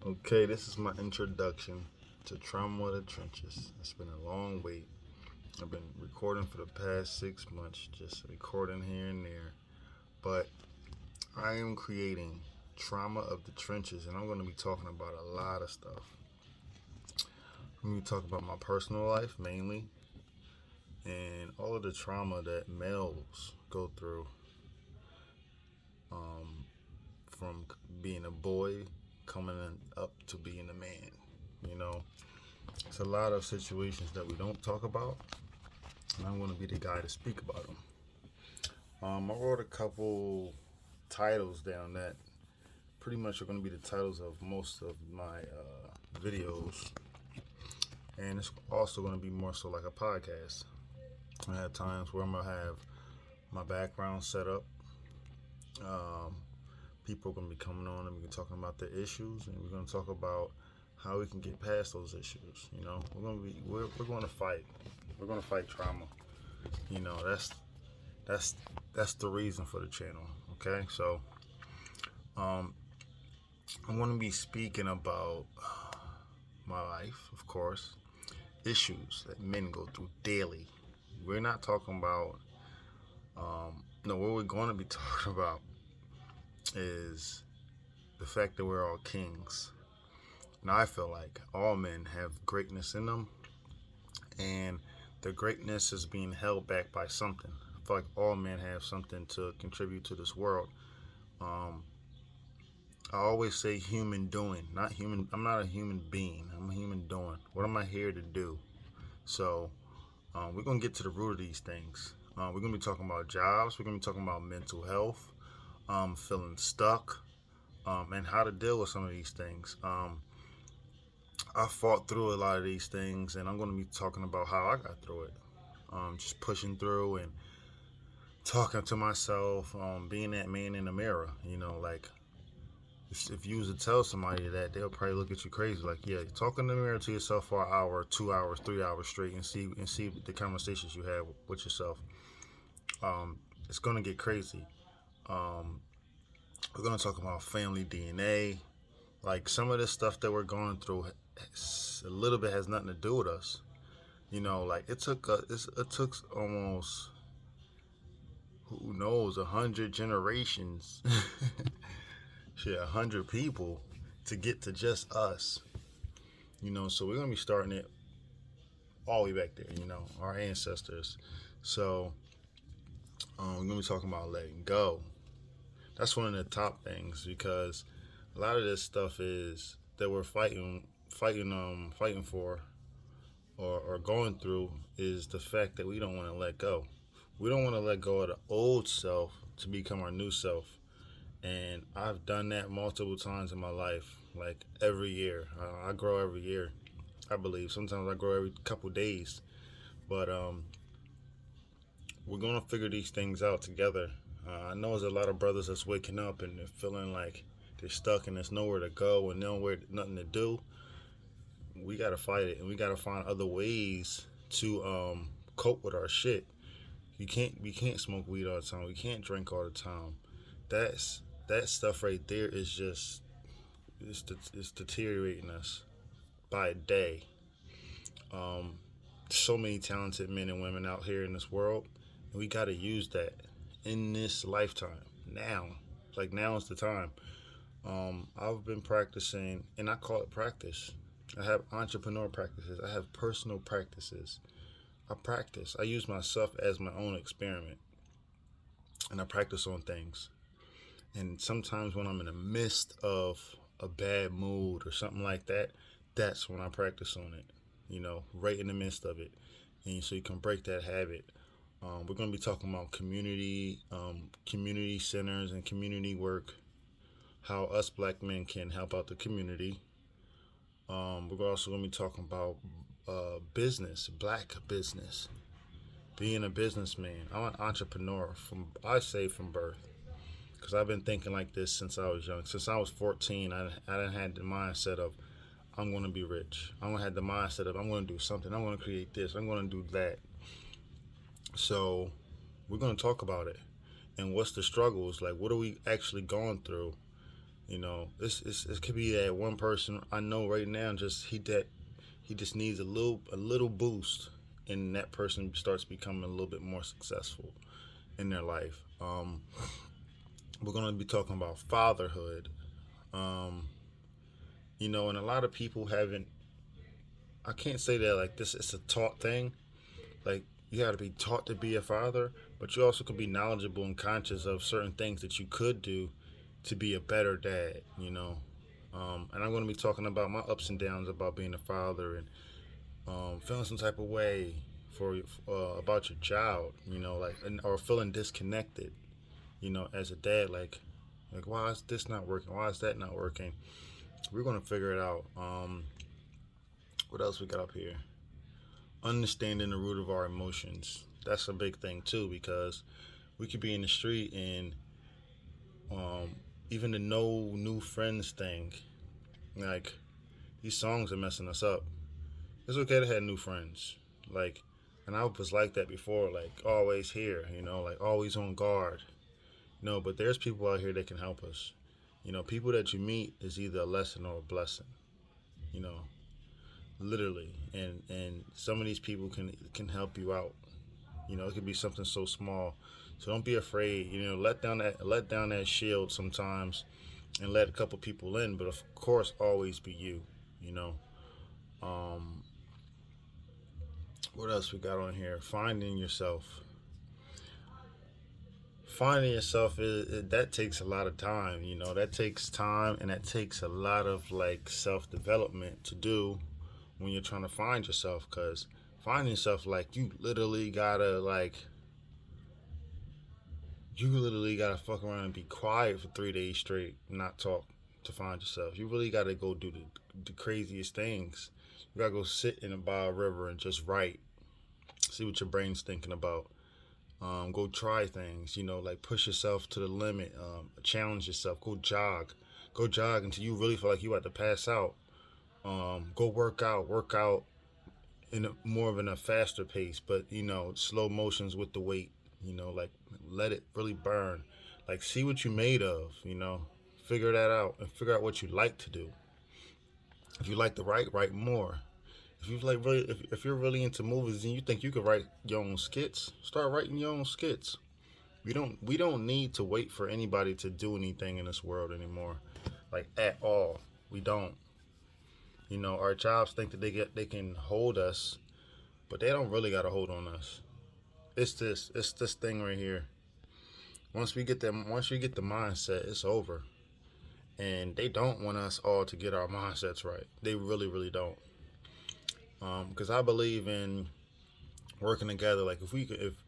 Okay, this is my introduction to Trauma of the Trenches. It's been a long wait. I've been recording for the past 6 months, just recording here and there. But I am creating Trauma of the Trenches, and I'm going to be talking about a lot of stuff. I'm going to talk about my personal life mainly, and all of the trauma that males go through um, from being a boy coming up to being a man. You know, it's a lot of situations that we don't talk about, and I'm going to be the guy to speak about them. I wrote a couple titles down that pretty much are going to be the titles of most of my videos, and it's also going to be more so like a podcast. I have times where I'm going to have my background set up. Um, People are going to be coming on and we're talking about the issues, and we're going to talk about how we can get past those issues. You know, we're going to fight. We're going to fight trauma. You know, that's that's the reason for the channel. Okay, so um, I'm going to be speaking about my life, of course, issues that men go through daily. We're not talking about no. What we're going to be talking about is the fact that we're all kings. Now, I feel like all men have greatness in them, and their greatness is being held back by something. I feel like all men have something to contribute to this world. Um, I always say human doing, not human. I'm not a human being. I'm a human doing. What am I here to do? So we're gonna get to the root of these things. We're gonna be talking about jobs. We're gonna be talking about mental health, feeling stuck, and how to deal with some of these things. I fought through a lot of these things, and I'm gonna be talking about how I got through it. Just pushing through and talking to myself, being that man in the mirror. You know, like if you was to tell somebody that, they'll probably look at you crazy. Like, yeah, talk in the mirror to yourself for an hour, 2 hours, 3 hours straight, and see the conversations you have with yourself. It's gonna get crazy. Um, we're gonna talk about family DNA. Like some of this stuff that we're going through, a little bit has nothing to do with us. You know, like it took almost who knows 100 generations, shit, 100 people to get to just us. You know, so we're gonna be starting it all the way back there. You know, our ancestors. So we're gonna be talking about letting go. That's one of the top things because a lot of this stuff is that we're fighting for, or going through is the fact that we don't want to let go. We don't want to let go of the old self to become our new self. And I've done that multiple times in my life, like every year. I grow every year, I believe. Sometimes I grow every couple days. But we're going to figure these things out together. I know there's a lot of brothers that's waking up and they're feeling like they're stuck and there's nowhere to go and nothing to do. We got to fight it, and we got to find other ways to cope with our shit. We can't smoke weed all the time. We can't drink all the time. That's that stuff right there is just it's deteriorating us by a day. Um, so many talented men and women out here in this world, and we got to use that in this lifetime now. Like now is the time. I've been practicing, and I call it practice. I have entrepreneur practices. I have personal practices. I practice. I use myself as my own experiment, and I practice on things. And sometimes when I'm in the midst of a bad mood or something like that, that's when I practice on it. You know, right in the midst of it, and so you can break that habit. We're going to be talking about community centers, and community work. How us black men can help out the community. We're also going to be talking about business, black business, being a businessman. I'm an entrepreneur from birth, because I've been thinking like this since I was young. Since I was 14, I done had the mindset of I'm going to be rich. I'm going to have the mindset of I'm going to do something. I'm going to create this. I'm going to do that. So we're going to talk about it, and what's the struggles? Like, what are we actually going through? You know, it could be that one person I know right now. He just needs a little boost, and that person starts becoming a little bit more successful in their life. We're gonna be talking about fatherhood. Um, you know, and a lot of people haven't. I can't say that like this. It's a taught thing. Like you got to be taught to be a father, but you also can be knowledgeable and conscious of certain things that you could do to be a better dad. You know, and I'm going to be talking about my ups and downs about being a father and feeling some type of way for about your child. You know, like or feeling disconnected. You know, as a dad, like why is this not working? Why is that not working? We're going to figure it out. What else we got up here? Understanding the root of our emotions. That's a big thing too because we could be in the street and um, even the no new friends thing. Like these songs are messing us up. It's okay to have new friends. Like, and I was like that before. Like always here, you know, like always on guard. No, but there's people out here that can help us. You know, people that you meet is either a lesson or a blessing. You know, literally, and some of these people can help you out. You know, it could be something so small. So don't be afraid. You know, let down that shield sometimes, and let a couple people in. But of course, always be you. You know. Um, what else we got on here? Finding yourself. Finding yourself that takes a lot of time. You know, that takes time, and that takes a lot of like self development to do when you're trying to find yourself. Cause finding yourself, like you literally gotta fuck around and be quiet for 3 days straight, and not talk to find yourself. You really gotta go do the craziest things. You gotta go sit in by a river and just write. See what your brain's thinking about. Go try things. You know, like push yourself to the limit. Challenge yourself. Go jog. Go jog until you really feel like you about to pass out. Go work out. Work out in more of a faster pace, but you know, slow motions with the weight. You know, like let it really burn. Like see what you made of. You know, figure that out and figure out what you like to do. If you like to write more. If you like really, if you're really into movies and you think you could write your own skits, start writing your own skits. We don't need to wait for anybody to do anything in this world anymore, like at all. We don't. You know, our jobs think that they can hold us, but they don't really got a hold on us. It's this thing right here. Once we get the mindset, it's over. And they don't want us all to get our mindsets right. They really, really don't. Because I believe in working together. Like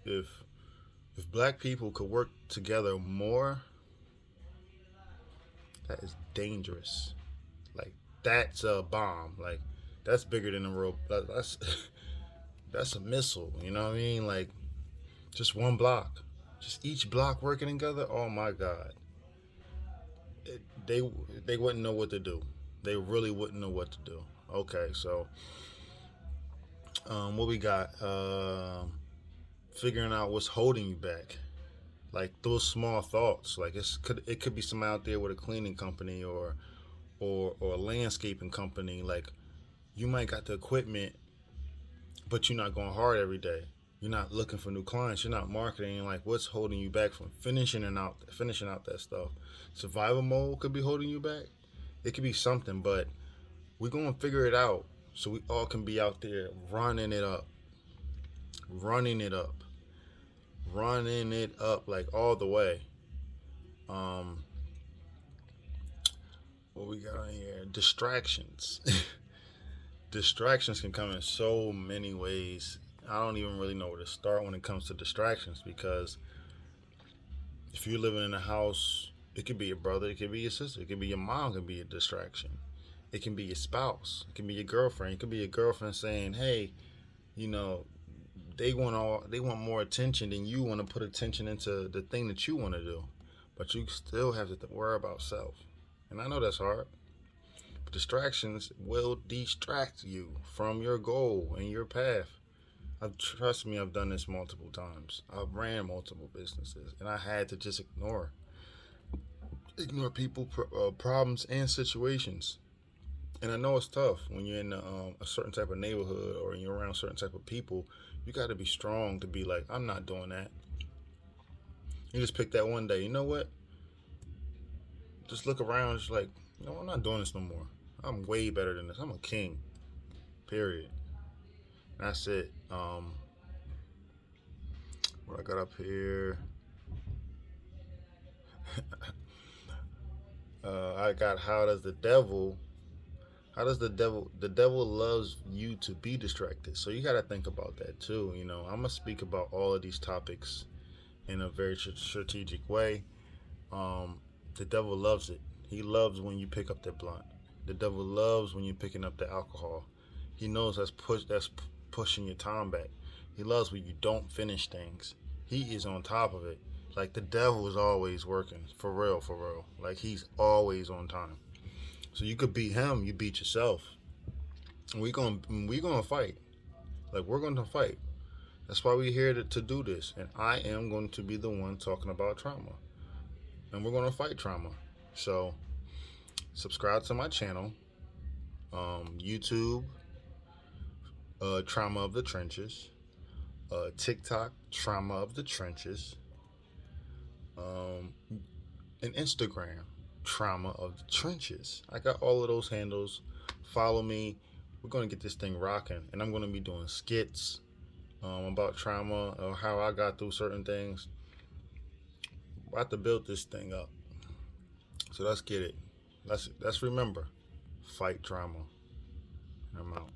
if black people could work together more, that is dangerous. Like that's a bomb. Like that's bigger than a rope. That's that's a missile. You know what I mean? Like just one block, just each block working together. Oh my God, it, they they wouldn't know what to do. They really wouldn't know what to do. Okay, so what we got? Figuring out what's holding you back. Like those small thoughts. Like it could be somebody out there with a cleaning company or a landscaping company. Like you might got the equipment, but you're not going hard every day. You're not looking for new clients. You're not marketing. Like what's holding you back from finishing out that stuff? Survival mode could be holding you back. It could be something, but we're gonna figure it out so we all can be out there running it up, running it up like all the way. Um, what we got on here? Distractions. Distractions can come in so many ways. I don't even really know where to start when it comes to distractions because if you're living in a house, it could be your brother, it could be your sister, it could be your mom, it could be a distraction. It can be your spouse, it can be your girlfriend. It could be your girlfriend saying, "Hey, you know, they want more attention than you want to put attention into the thing that you want to do, but you still have to worry about self." And I know that's hard. But distractions will distract you from your goal and your path. Trust me, I've done this multiple times. I've ran multiple businesses, and I had to just ignore. ignore people, problems, and situations. And I know it's tough when you're in a certain type of neighborhood or you're around certain type of people. You got to be strong to be like, I'm not doing that. You just pick that one day. You know what? Just look around. Just like, no, I'm not doing this no more. I'm way better than this. I'm a king. Period. And that's it. What I got up here. I got how does the devil loves you to be distracted. So you got to think about that too. You know, I'm going to speak about all of these topics in a very strategic way. The devil loves it. He loves when you pick up that blunt. The devil loves when you're picking up the alcohol. He knows that's pushing your time back. He loves when you don't finish things. He is on top of it. Like the devil is always working for real, for real. Like he's always on time. So you could beat him, you beat yourself. We gonna fight. Like we're gonna fight. That's why we're here to do this. And I am going to be the one talking about trauma. And we're gonna fight trauma. So subscribe to my channel, YouTube, Trauma of the Trenches, TikTok, Trauma of the Trenches, um, and Instagram, Trauma of the Trenches. I got all of those handles. Follow me. We're going to get this thing rocking. And I'm going to be doing skits about trauma or how I got through certain things. We're about to build this thing up. So let's get it. Let's remember, fight trauma. I'm out.